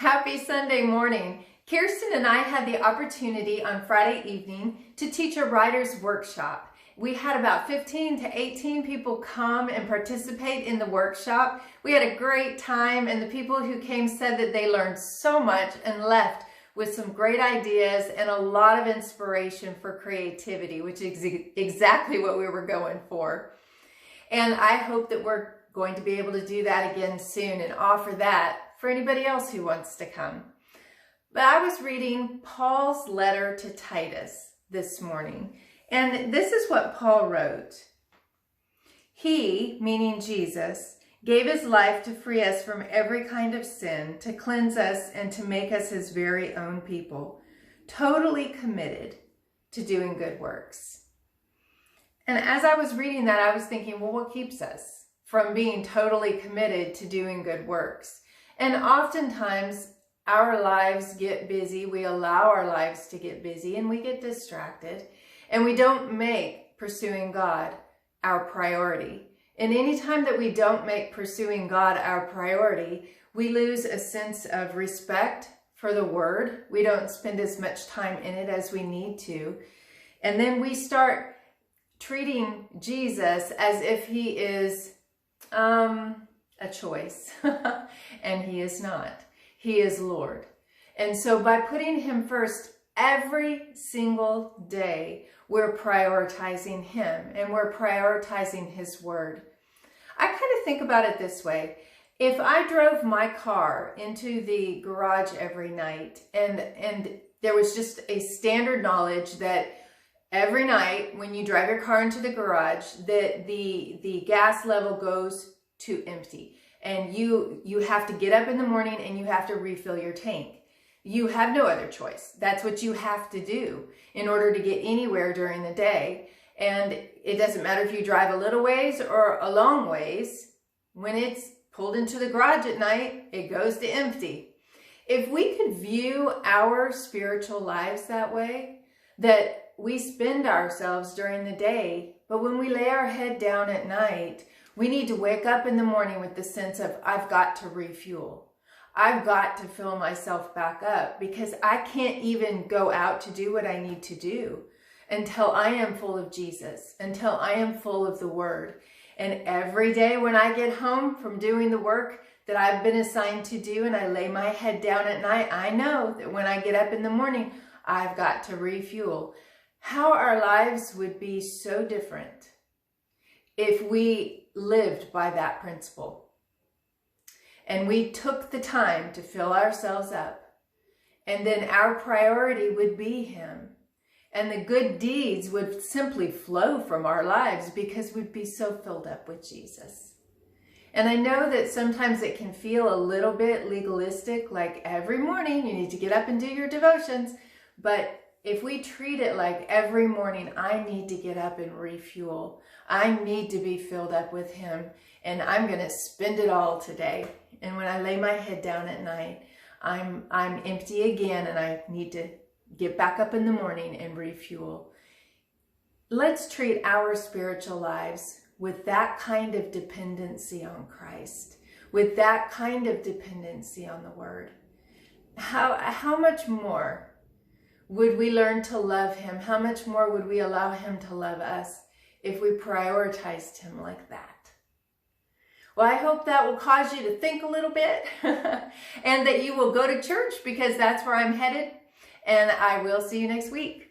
Happy Sunday morning. Kirsten and I had the opportunity on Friday evening to teach a writer's workshop. We had about 15 to 18 people come and participate in the workshop. We had a great time, and the people who came said that they learned so much and left with some great ideas and a lot of inspiration for creativity, which is exactly what we were going for. And I hope that we're going to be able to do that again soon and offer that for anybody else who wants to come. But I was reading Paul's letter to Titus this morning, and this is what Paul wrote. He, meaning Jesus, gave his life to free us from every kind of sin, to cleanse us and to make us his very own people, totally committed to doing good works. And as I was reading that, I was thinking, well, what keeps us from being totally committed to doing good works? And oftentimes our lives get busy. We allow our lives to get busy and we get distracted, and we don't make pursuing God our priority. And anytime that we don't make pursuing God our priority, we lose a sense of respect for the Word. We don't spend as much time in it as we need to. And then we start treating Jesus as if he is a choice, and he is not. He is Lord. And so by putting him first every single day, we're prioritizing him and we're prioritizing his word. I kind of think about it this way. If I drove my car into the garage every night and there was just a standard knowledge that every night when you drive your car into the garage that the gas level goes to empty, and you have to get up in the morning and you have to refill your tank. You have no other choice. That's what you have to do in order to get anywhere during the day. And it doesn't matter if you drive a little ways or a long ways. When it's pulled into the garage at night, it goes to empty. If we could view our spiritual lives that way, that we spend ourselves during the day, but when we lay our head down at night, we need to wake up in the morning with the sense of, I've got to refuel. I've got to fill myself back up, because I can't even go out to do what I need to do until I am full of Jesus, until I am full of the Word. And every day when I get home from doing the work that I've been assigned to do and I lay my head down at night, I know that when I get up in the morning, I've got to refuel. How our lives would be so different if we lived by that principle. And we took the time to fill ourselves up. And then our priority would be him. And the good deeds would simply flow from our lives because we'd be so filled up with Jesus. And I know that sometimes it can feel a little bit legalistic, like every morning you need to get up and do your devotions. But if we treat it like every morning, I need to get up and refuel. I need to be filled up with him, and I'm going to spend it all today. And when I lay my head down at night, I'm empty again, and I need to get back up in the morning and refuel. Let's treat our spiritual lives with that kind of dependency on Christ, with that kind of dependency on the Word. How much more would we learn to love him? How much more would we allow him to love us if we prioritized him like that? Well, I hope that will cause you to think a little bit and that you will go to church, because that's where I'm headed. And I will see you next week.